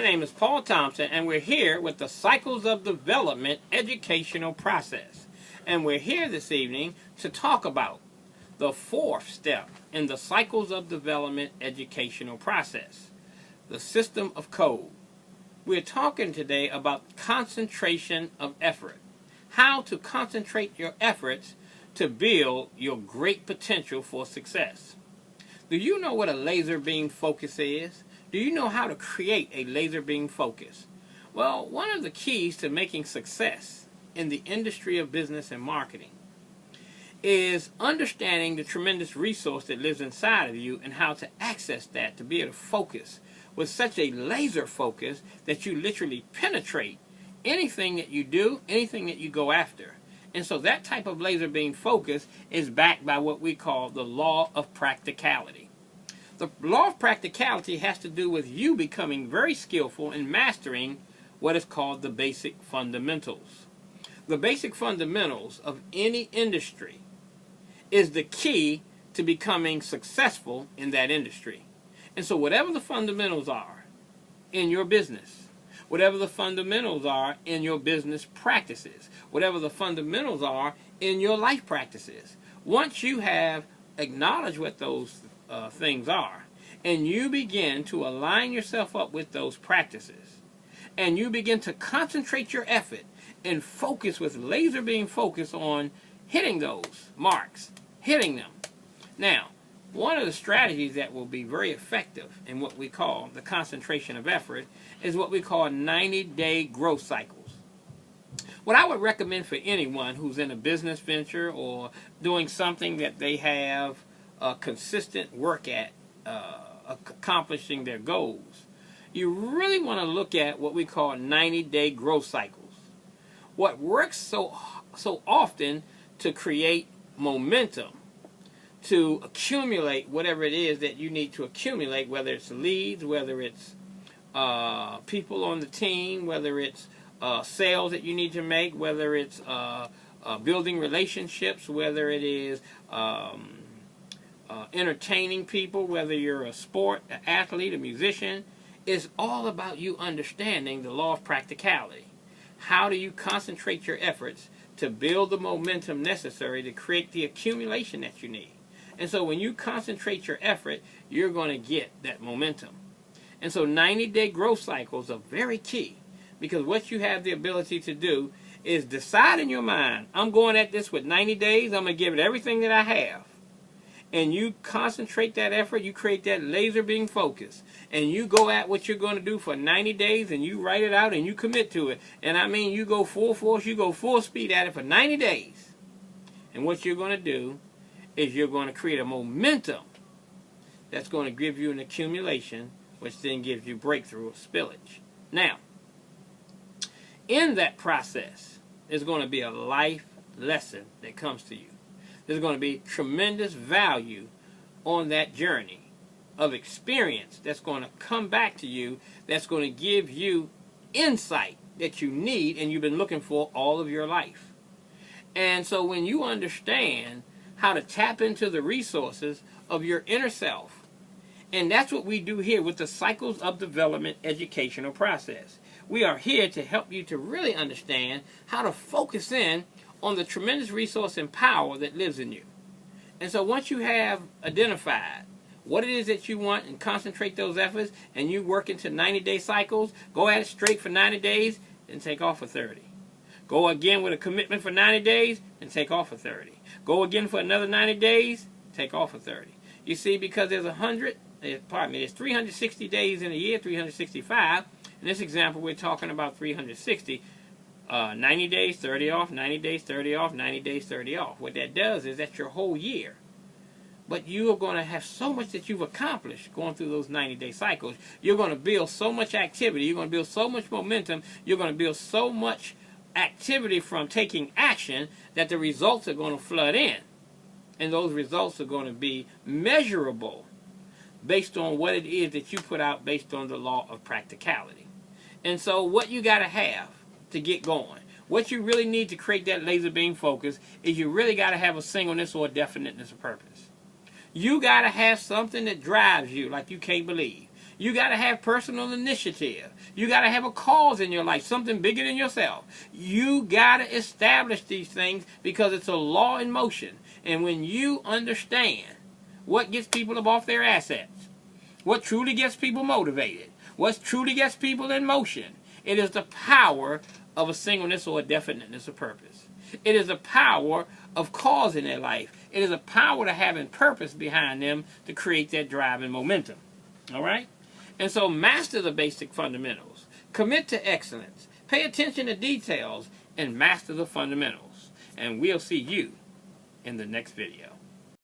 My name is Paul Thompson, and we're here with the Cycles of Development educational process. And we're here this evening to talk about the fourth step in the Cycles of Development educational process, the system of code. We're talking today about concentration of effort, how to concentrate your efforts to build your great potential for success. Do you know what a laser beam focus is? Do you know how to create a laser beam focus? Well, one of the keys to making success in the industry of business and marketing is understanding the tremendous resource that lives inside of you and how to access that to be able to focus with such a laser focus that you literally penetrate anything that you do, anything that you go after. And so that type of laser beam focus is backed by what we call the law of practicality. The law of practicality has to do with you becoming very skillful in mastering what is called the basic fundamentals. The basic fundamentals of any industry is the key to becoming successful in that industry. And so whatever the fundamentals are in your business, whatever the fundamentals are in your business practices, whatever the fundamentals are in your life practices, once you have acknowledged what those things are, and you begin to align yourself up with those practices, and you begin to concentrate your effort and focus with laser beam focus on hitting those marks, hitting them. Now, one of the strategies that will be very effective in what we call the concentration of effort is what we call 90-day growth cycles. What I would recommend for anyone who's in a business venture or doing something that they have consistent work at accomplishing their goals, you really want to look at what we call 90-day growth cycles. What works so often to create momentum, to accumulate whatever it is that you need to accumulate, whether it's leads, whether it's people on the team, whether it's sales that you need to make, whether it's building relationships, whether it is entertaining people, whether you're a sport, an athlete, a musician. It's all about you understanding the law of practicality. How do you concentrate your efforts to build the momentum necessary to create the accumulation that you need? And so when you concentrate your effort, you're going to get that momentum. And so 90-day growth cycles are very key, because what you have the ability to do is decide in your mind, I'm going at this with 90 days, I'm going to give it everything that I have. And you concentrate that effort, you create that laser beam focus, and you go at what you're going to do for 90 days, and you write it out, and you commit to it. And I mean, you go full force, you go full speed at it for 90 days. And what you're going to do is you're going to create a momentum that's going to give you an accumulation, which then gives you breakthrough or spillage. Now, in that process, there's going to be a life lesson that comes to you. There's going to be tremendous value on that journey of experience that's going to come back to you, that's going to give you insight that you need and you've been looking for all of your life. And so when you understand how to tap into the resources of your inner self, and that's what we do here with the Cycles of Development educational process. We are here to help you to really understand how to focus in on the tremendous resource and power that lives in you. And so once you have identified what it is that you want and concentrate those efforts, and you work into 90-day cycles, go at it straight for 90 days, and take off for 30. Go again with a commitment for 90 days, and take off for 30. Go again for another 90 days, take off for 30. You see, because there's 360 days in a year, 365. In this example, we're talking about 360. 90 days, 30 off, 90 days, 30 off, 90 days, 30 off. What that does is that's your whole year. But you are going to have so much that you've accomplished going through those 90-day cycles. You're going to build so much activity. You're going to build so much momentum. You're going to build so much activity from taking action that the results are going to flood in. And those results are going to be measurable based on what it is that you put out based on the law of practicality. And so what you got to have to get going, what you really need to create that laser beam focus, is you really got to have a singleness or a definiteness of purpose. You got to have something that drives you like you can't believe. You got to have personal initiative. You got to have a cause in your life, something bigger than yourself. You got to establish these things because it's a law in motion. And when you understand what gets people up off their assets, what truly gets people motivated, what truly gets people in motion, it is the power of a singleness or a definiteness of purpose. It is the power of cause in their life. It is a power to having purpose behind them to create that drive and momentum. All right? And so master the basic fundamentals. Commit to excellence. Pay attention to details and master the fundamentals. And we'll see you in the next video.